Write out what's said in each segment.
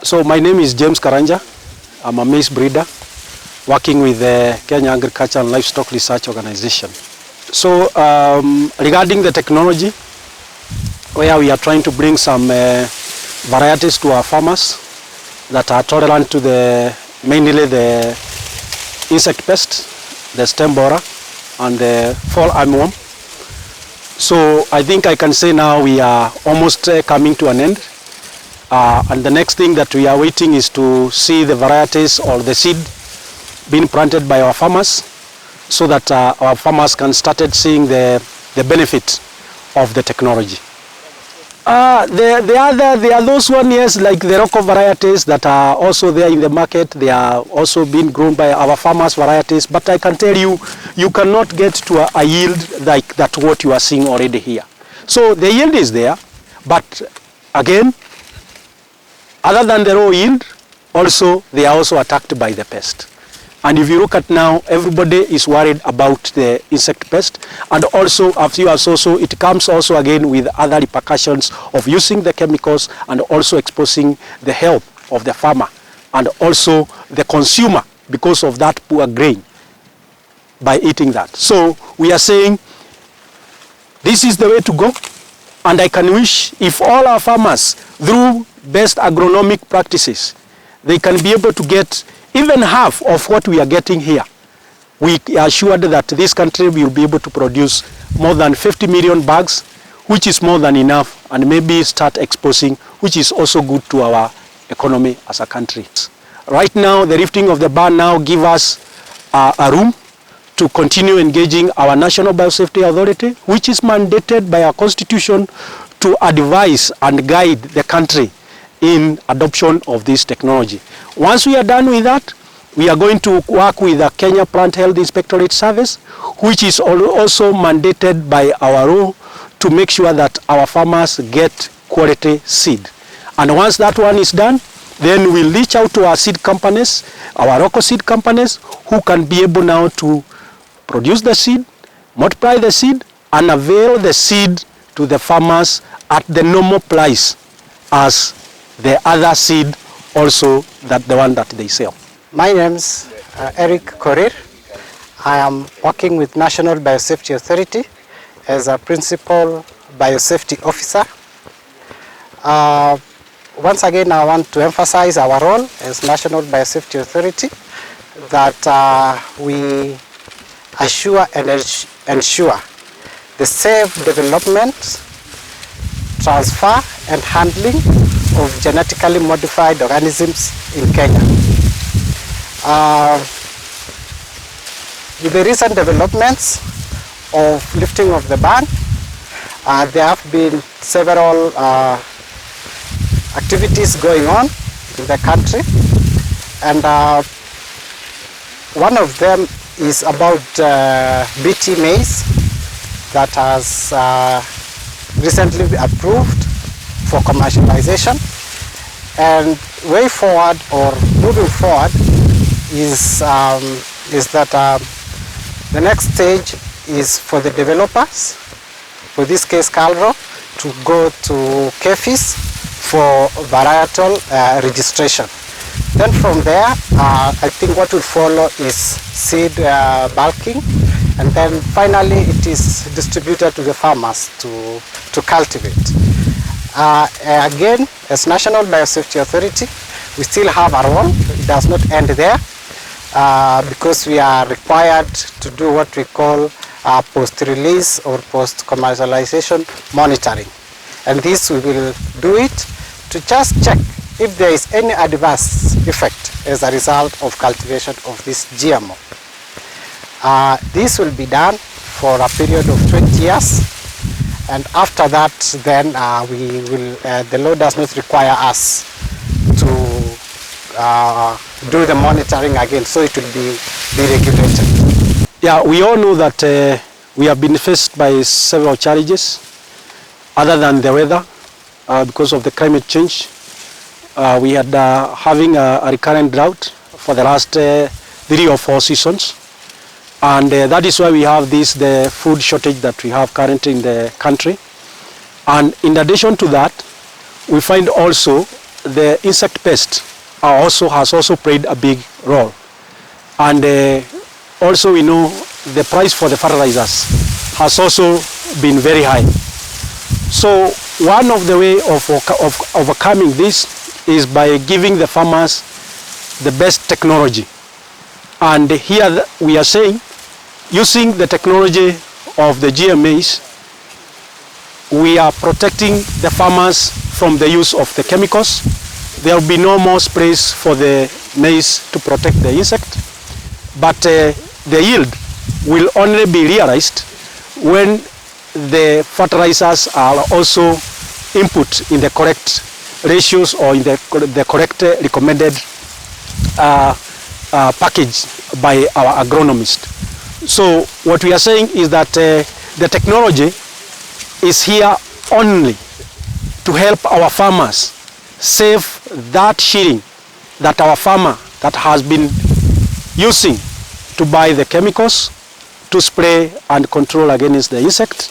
So my name is James Karanja. I'm a maize breeder working with the Kenya Agriculture and Livestock Research Organization. So regarding the technology, where we are trying to bring some varieties to our farmers that are tolerant to mainly the insect pest, the stem borer and the fall armyworm. So I think I can say now we are almost coming to an end. And the next thing that we are waiting is to see the varieties or the seed being planted by our farmers, so that our farmers can start seeing the benefit of the technology. There are those one, yes, like the Rocco varieties that are also there in the market. They are also being grown by our farmers varieties, but I can tell you, you cannot get to a yield like that what you are seeing already here. So the yield is there, but again, other than the raw yield, also they are also attacked by the pest. And if you look at now, everybody is worried about the insect pest, and also after you are so it comes also again with other repercussions of using the chemicals and also exposing the health of the farmer and also the consumer because of that poor grain by eating that. So we are saying this is the way to go, and I can wish if all our farmers through best agronomic practices, they can be able to get even half of what we are getting here. We are assured that this country will be able to produce more than 50 million bags, which is more than enough, and maybe start exporting, which is also good to our economy as a country. Right now, the lifting of the ban now gives us a room to continue engaging our National Biosafety Authority, which is mandated by our Constitution to advise and guide the country in adoption of this technology. Once we are done with that, we are going to work with the Kenya Plant Health Inspectorate Service, which is also mandated by our law to make sure that our farmers get quality seed. And once that one is done, then we'll reach out to our seed companies, our local seed companies, who can be able now to produce the seed, multiply the seed, and avail the seed to the farmers at the normal price as the other seed also, that the one that they sell. My name's Eric Korir. I am working with National Biosafety Authority as a Principal Biosafety Officer. Once again, I want to emphasize our role as National Biosafety Authority, that we assure and ensure the safe development, transfer and handling of genetically modified organisms in Kenya. With the recent developments of lifting of the ban, there have been several activities going on in the country, and one of them is about BT maize that has recently approved for commercialization. And way forward, or moving forward, is that the next stage is for the developers, for this case Calro, to go to KEFIS for varietal registration. Then from there, I think what will follow is seed bulking, and then finally it is distributed to the farmers to cultivate. Again, as National Biosafety Authority, we still have our role. It does not end there, because we are required to do what we call post-release or post-commercialization monitoring. And this we will do it to just check if there is any adverse effect as a result of cultivation of this GMO. This will be done for a period of 20 years. And after that, then the law does not require us to do the monitoring again, so it will be regulated. Yeah, we all know that we have been faced by several challenges other than the weather because of the climate change. We had having a recurrent drought for the last 3 or 4 seasons. And that is why we have the food shortage that we have currently in the country. And in addition to that, we find also the insect pest has also played a big role. And also we know the price for the fertilizers has also been very high. So one of the way of overcoming this is by giving the farmers the best technology. And here we are saying, using the technology of the GMO Maize, we are protecting the farmers from the use of the chemicals. There will be no more sprays for the maize to protect the insect, but the yield will only be realized when the fertilizers are also input in the correct ratios or in the correct recommended package by our agronomist. So what we are saying is that the technology is here only to help our farmers save that shilling that our farmer that has been using to buy the chemicals to spray and control against the insect,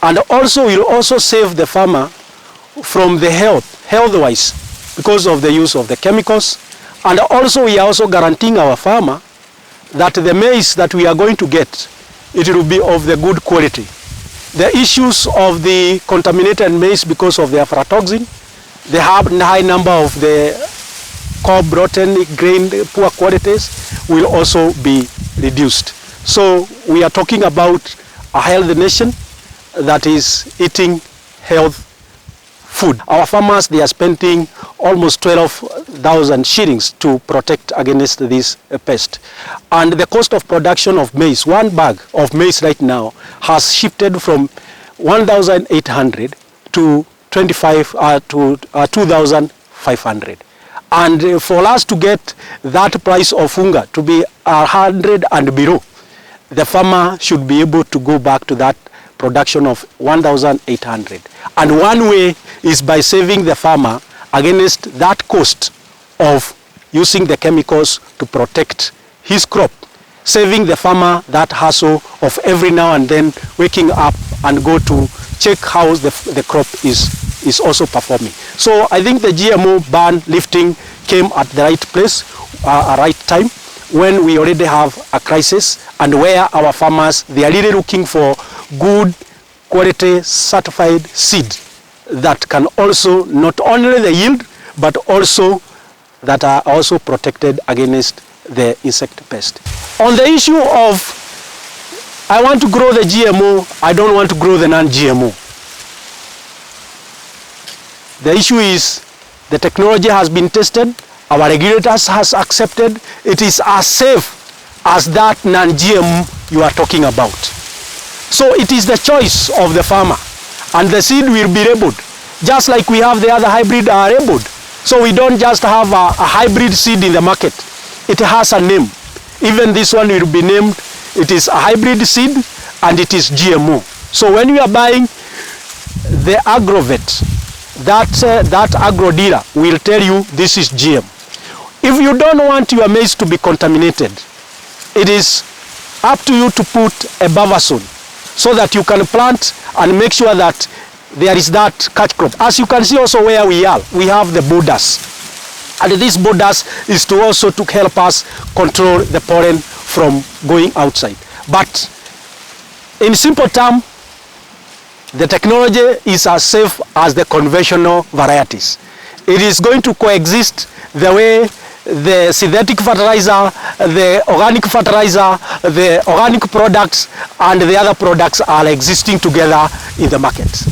and also will also save the farmer from the health-wise because of the use of the chemicals. And also we are also guaranteeing our farmer that the maize that we are going to get, it will be of the good quality. The issues of the contaminated maize because of the aflatoxin, the high number of the cob, rotten grain, poor qualities will also be reduced. So we are talking about a healthy nation that is eating health food. Our farmers, they are spending almost 12,000 shillings to protect against this pest. And the cost of production of maize, one bag of maize right now has shifted from 1,800 to 2,500. And for us to get that price of hunger to be 100 and below, the farmer should be able to go back to that production of 1,800. And one way is by saving the farmer against that cost of using the chemicals to protect his crop, saving the farmer that hassle of every now and then waking up and go to check how the crop is also performing. So I think the GMO ban lifting came at the right place, a right time, when we already have a crisis and where our farmers, they are really looking for good quality certified seed that can also not only the yield but also that are also protected against the insect pest. On the issue of I want to grow the GMO, I don't want to grow the non-GMO. The issue is the technology has been tested, our regulators has accepted, it is as safe as that non-GMO you are talking about. So it is the choice of the farmer, and the seed will be labeled, just like we have the other hybrid are labeled. So we don't just have a hybrid seed in the market. It has a name. Even this one will be named, it is a hybrid seed and it is GMO. So when you are buying the agrovet, that agro dealer will tell you this is GM. If you don't want your maize to be contaminated, it is up to you to put a buffer zone so that you can plant and make sure that there is that catch crop. As you can see also where we are, we have the borders. And these borders is to also to help us control the pollen from going outside. But in simple terms, the technology is as safe as the conventional varieties. It is going to coexist the way the synthetic fertilizer, the organic fertilizer, the organic products and the other products are existing together in the market.